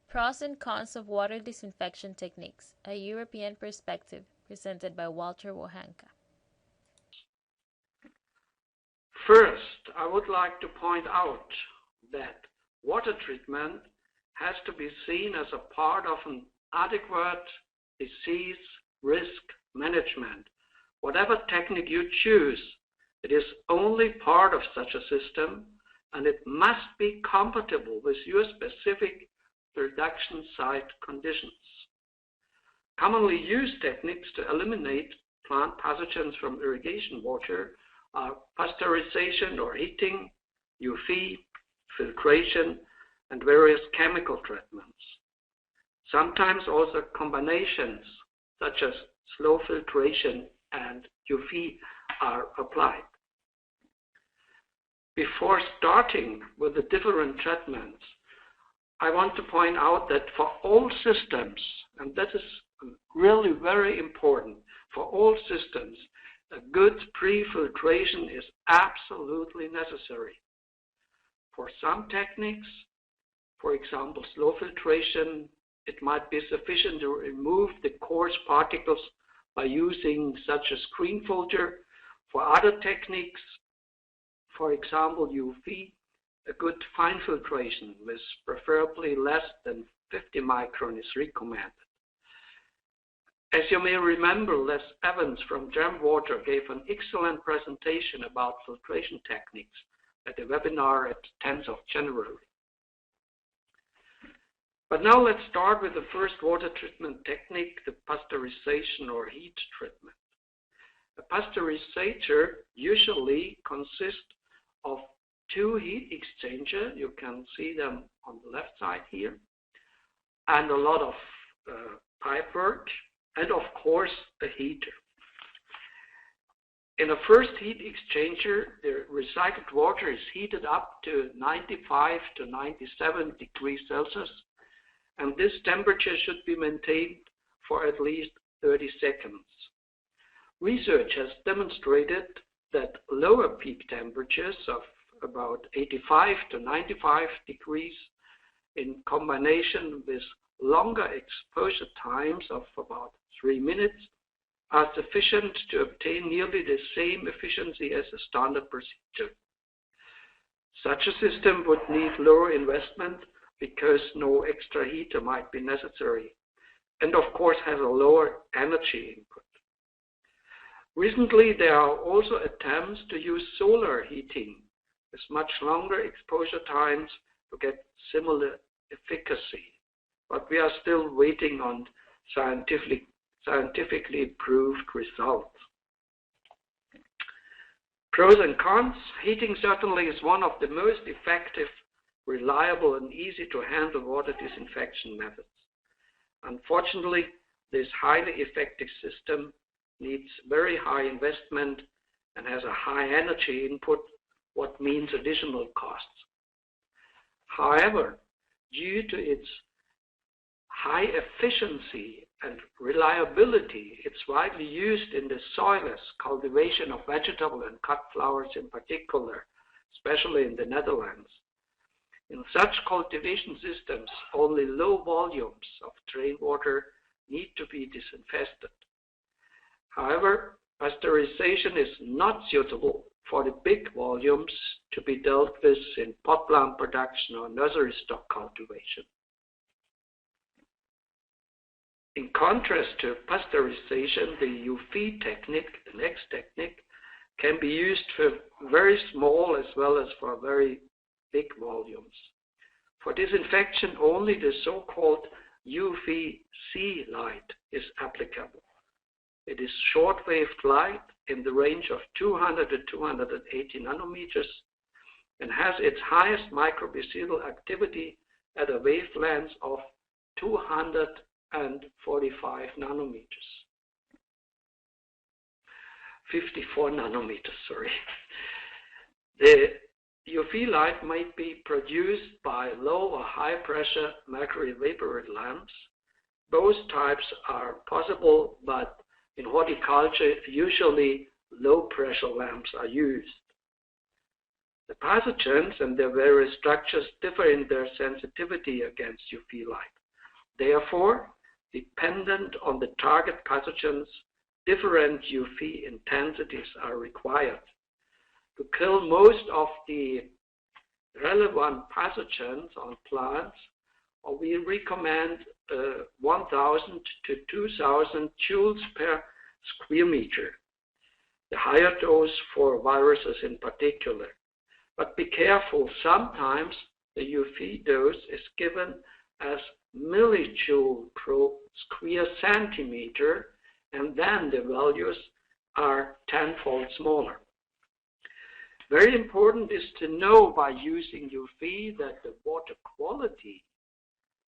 Pros and Cons of Water Disinfection Techniques, a European Perspective, presented by Walter Wohanka. First, I would like to point out that water treatment has to be seen as a part of an adequate disease risk management. Whatever technique you choose, it is only part of such a system, and it must be compatible with your specific production site conditions. Commonly used techniques to eliminate plant pathogens from irrigation water are pasteurization or heating, UV, filtration, and various chemical treatments. Sometimes also combinations such as slow filtration and UV are applied. Before starting with the different treatments, I want to point out that for all systems, and that is really very important, for all systems, a good pre-filtration is absolutely necessary. For some techniques, for example, slow filtration, it might be sufficient to remove the coarse particles by using such a screen filter. For other techniques, for example, UV, a good fine filtration with preferably less than 50 micron is recommended. As you may remember, Les Evans from Gem Water gave an excellent presentation about filtration techniques at the webinar at 10th of January. But now let's start with the first water treatment technique, the pasteurization or heat treatment. A pasteurizator usually consists of two heat exchangers, you can see them on the left side here, and a lot of pipe work, and of course a heater. In a first heat exchanger, the recycled water is heated up to 95 to 97 degrees Celsius, and this temperature should be maintained for at least 30 seconds. Research has demonstrated that lower peak temperatures of about 85 to 95 degrees in combination with longer exposure times of about 3 minutes are sufficient to obtain nearly the same efficiency as a standard procedure. Such a system would need lower investment because no extra heater might be necessary, and of course has a lower energy input. Recently, there are also attempts to use solar heating with much longer exposure times to get similar efficacy, but we are still waiting on scientifically proved results. Pros and cons. Heating certainly is one of the most effective, reliable, and easy to handle water disinfection methods. Unfortunately, this highly effective system needs very high investment and has a high energy input, what means additional costs. However, due to its high efficiency and reliability, it's widely used in the soilless cultivation of vegetable and cut flowers in particular, especially in the Netherlands. In such cultivation systems, only low volumes of drain water need to be disinfested. However, pasteurization is not suitable for the big volumes to be dealt with in pot plant production or nursery stock cultivation. In contrast to pasteurization, the UV technique, the next technique, can be used for very small as well as for very big volumes. For disinfection, only the so-called UVC light is applicable. It is short-waved light in the range of 200 to 280 nanometers and has its highest microbicidal activity at a wavelength of 245 nanometers. 54 nanometers, sorry. The UV light might be produced by low or high pressure mercury vapor lamps. Both types are possible, but in horticulture, usually low pressure lamps are used. The pathogens and their various structures differ in their sensitivity against UV light. Therefore, dependent on the target pathogens, different UV intensities are required. To kill most of the relevant pathogens on plants, we recommend 1,000 to 2,000 joules per square meter, the higher dose for viruses in particular. But be careful, sometimes the UV dose is given as millijoule per square centimeter, and then the values are tenfold smaller. Very important is to know by using UV that the water quality,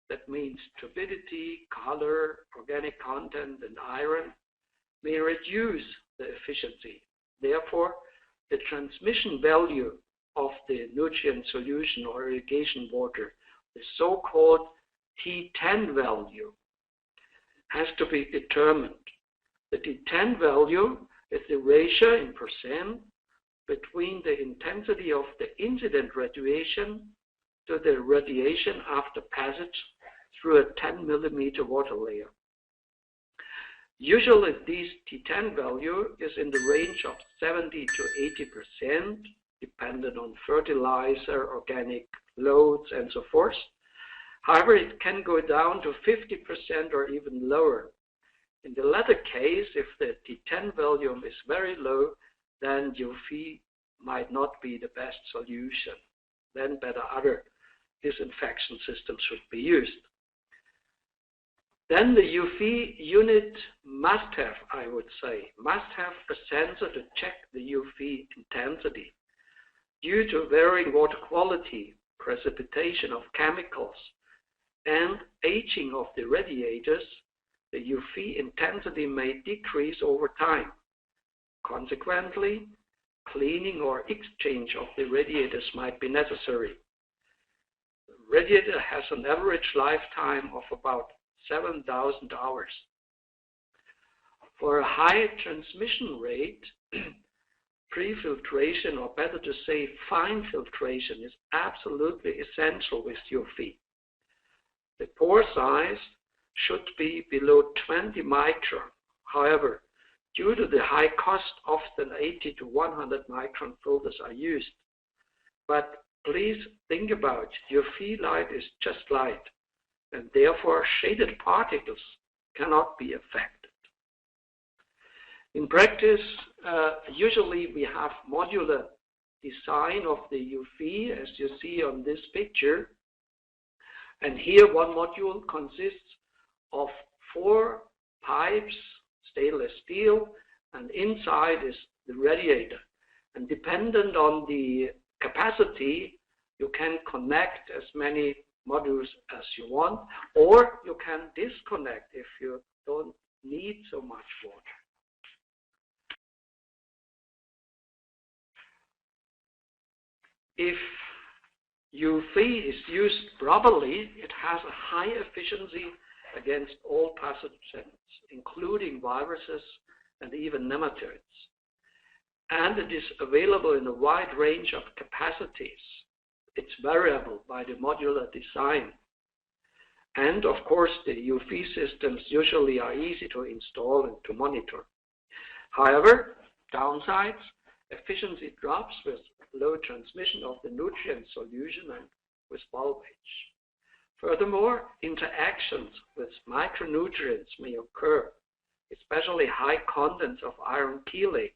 that means turbidity, color, organic content, and iron, may reduce the efficiency. Therefore, the transmission value of the nutrient solution or irrigation water, the so-called T10 value, has to be determined. The T10 value is the ratio in percent between the intensity of the incident radiation to the radiation after passage through a 10 millimeter water layer. Usually this T10 value is in the range of 70 to 80%, dependent on fertilizer, organic loads, and so forth. However, it can go down to 50% or even lower. In the latter case, if the T10 value is very low, then UV might not be the best solution. Then better other disinfection systems should be used. Then the UV unit must have, I would say, must have a sensor to check the UV intensity. Due to varying water quality, precipitation of chemicals, and aging of the radiators, the UV intensity may decrease over time. Consequently, cleaning or exchange of the radiators might be necessary. The radiator has an average lifetime of about 7,000 hours. For a high transmission rate, pre-filtration, or better to say fine filtration, is absolutely essential with UV. The pore size should be below 20 micron. However, due to the high cost, often 80 to 100 micron filters are used. But please think about UV light is just light, and therefore shaded particles cannot be affected. In practice, usually we have modular design of the UV, as you see on this picture. And here one module consists of 4 pipes, stainless steel, and inside is the radiator. And dependent on the capacity, you can connect as many modules as you want, or you can disconnect if you don't need so much water. If UV is used properly, it has a high efficiency against all pathogens, including viruses and even nematodes. And it is available in a wide range of capacities. It's variable by the modular design. And of course, the UV systems usually are easy to install and to monitor. However, downsides, efficiency drops with low transmission of the nutrient solution and with bulbage. Furthermore, interactions with micronutrients may occur, especially high contents of iron chelates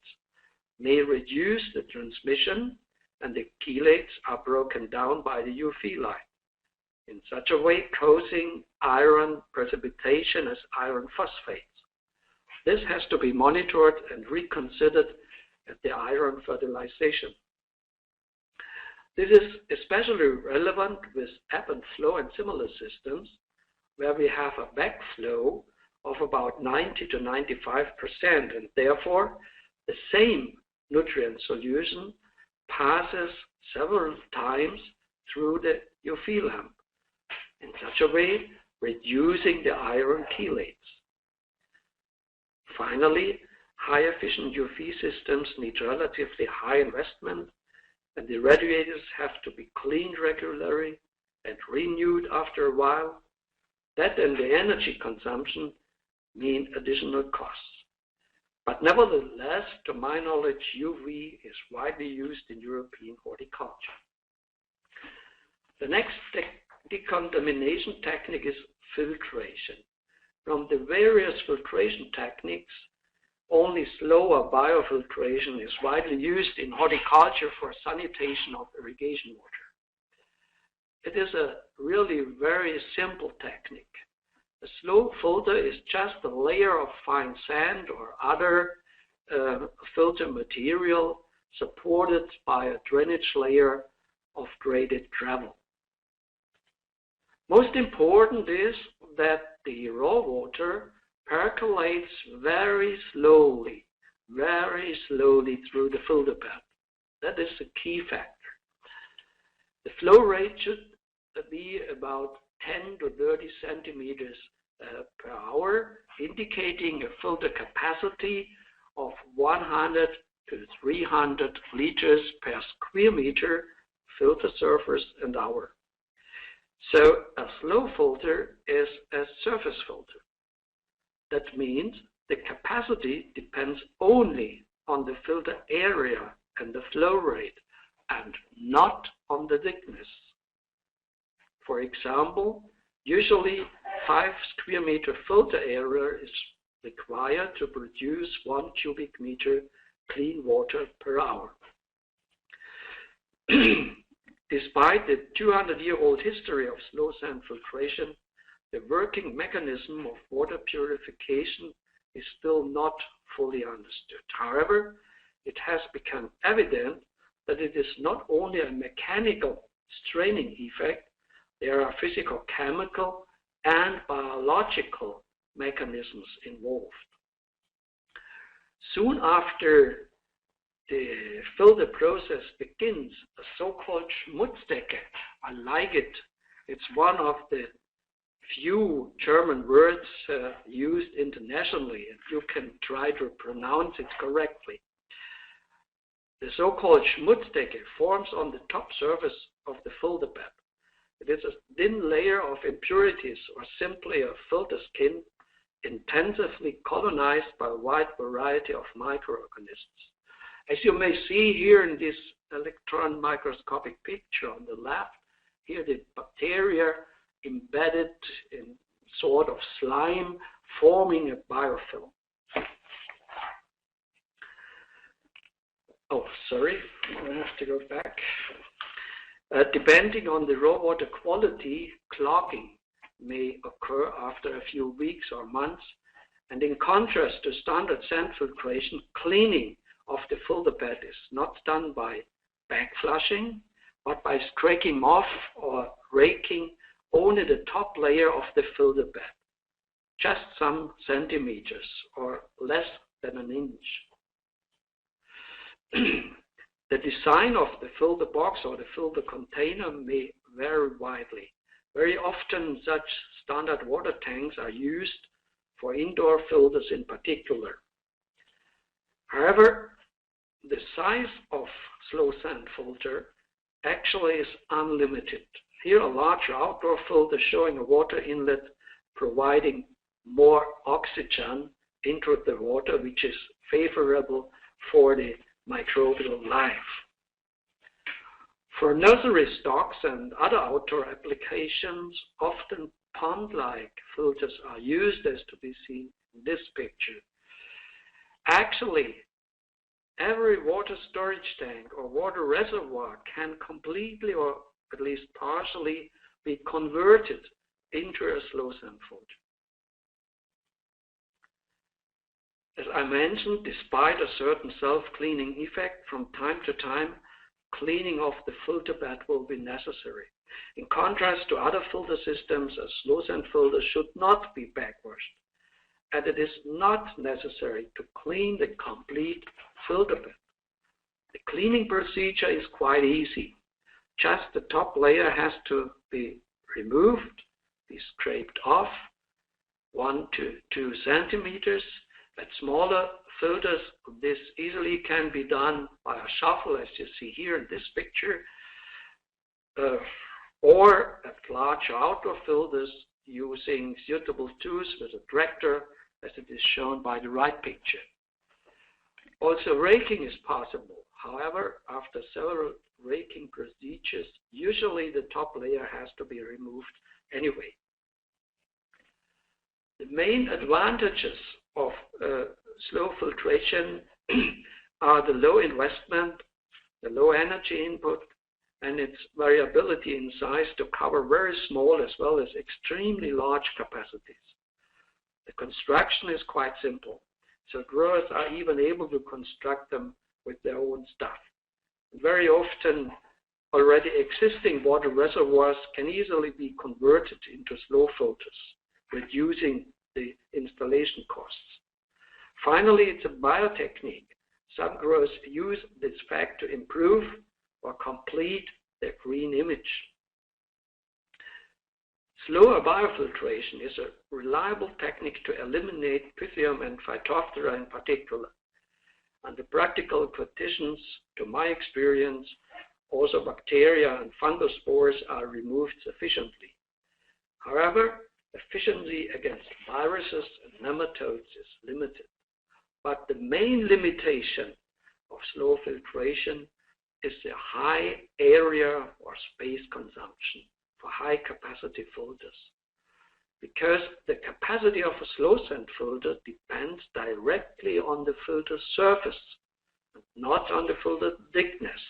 may reduce the transmission, and the chelates are broken down by the UV light in such a way causing iron precipitation as iron phosphates. This has to be monitored and reconsidered at the iron fertilization. This is especially relevant with ebb and flow and similar systems, where we have a backflow of about 90 to 95%, and therefore the same nutrient solution passes several times through the UV lamp, in such a way reducing the iron chelates. Finally, high efficient UV systems need relatively high investment and the radiators have to be cleaned regularly and renewed after a while. That and the energy consumption mean additional costs. But nevertheless, to my knowledge, UV is widely used in European horticulture. The next decontamination technique is filtration. From the various filtration techniques, only slower biofiltration is widely used in horticulture for sanitation of irrigation water. It is a really very simple technique. A slow filter is just a layer of fine sand or other filter material supported by a drainage layer of graded gravel. Most important is that the raw water percolates very slowly through the filter bed. That is a key factor. The flow rate should be about 10 to 30 centimeters per hour, indicating a filter capacity of 100 to 300 liters per square meter filter surface an hour. So a slow filter is a surface filter. That means the capacity depends only on the filter area and the flow rate and not on the thickness. For example, usually 5 square meter filter area is required to produce 1 cubic meter clean water per hour. Despite the 200-year-old history of slow sand filtration, the working mechanism of water purification is still not fully understood. However, it has become evident that it is not only a mechanical straining effect, there are physical, chemical, and biological mechanisms involved. Soon after the filter process begins, a so-called Schmutzdecke, I like it. It's one of the few German words used internationally, and you can try to pronounce it correctly. The so-called Schmutzdecke forms on the top surface of the filter bed. It is a thin layer of impurities, or simply a filter skin, intensively colonized by a wide variety of microorganisms. As you may see here in this electron microscopic picture on the left, here the bacteria embedded in sort of slime, forming a biofilm. Oh, sorry, I have to go back. Depending on the raw water quality, clogging may occur after a few weeks or months, and in contrast to standard sand filtration, cleaning of the filter bed is not done by backflushing, but by scraping off or raking only the top layer of the filter bed, just some centimeters or less than an inch. The design of the filter box or the filter container may vary widely. Very often such standard water tanks are used for indoor filters in particular. However, the size of slow sand filter actually is unlimited. Here a larger outdoor filter showing a water inlet providing more oxygen into the water, which is favorable for the microbial life. For nursery stocks and other outdoor applications, often pond-like filters are used, as to be seen in this picture. Actually, every water storage tank or water reservoir can completely or at least partially be converted into a slow sand filter. As I mentioned, despite a certain self-cleaning effect, from time to time, cleaning of the filter bed will be necessary. In contrast to other filter systems, a slow sand filter should not be backwashed, and it is not necessary to clean the complete filter bed. The cleaning procedure is quite easy. Just the top layer has to be removed, be scraped off 1 to 2 centimeters. At smaller filters. This easily can be done by a shovel, as you see here in this picture, or at large outdoor filters using suitable tools with a tractor, as it is shown by the right picture. Also, raking is possible. However, after several raking procedures, usually the top layer has to be removed anyway. The main advantages of slow filtration are the low investment, the low energy input, and its variability in size to cover very small as well as extremely large capacities. The construction is quite simple, so growers are even able to construct them with their own stuff. Very often, already existing water reservoirs can easily be converted into slow filters, reducing the installation costs. Finally, it's a biotechnique. Some growers use this fact to improve or complete their green image. Slower biofiltration is a reliable technique to eliminate Pythium and Phytophthora in particular. And the practical conditions, to my experience, also bacteria and fungal spores are removed sufficiently. However, efficiency against viruses and nematodes is limited. But the main limitation of slow filtration is the high area or space consumption for high capacity filters. Because the capacity of a slow sand filter depends directly on the filter surface, not on the filter thickness.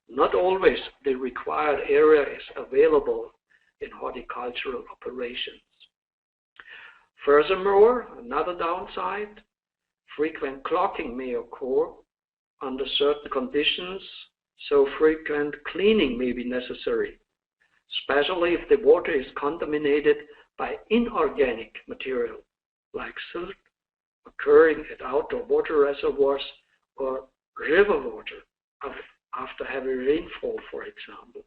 Not always the required area is available in horticultural operations. Furthermore, another downside, frequent clogging may occur under certain conditions, so frequent cleaning may be necessary, especially if the water is contaminated by inorganic material like silt occurring at outdoor water reservoirs or river water after heavy rainfall, for example.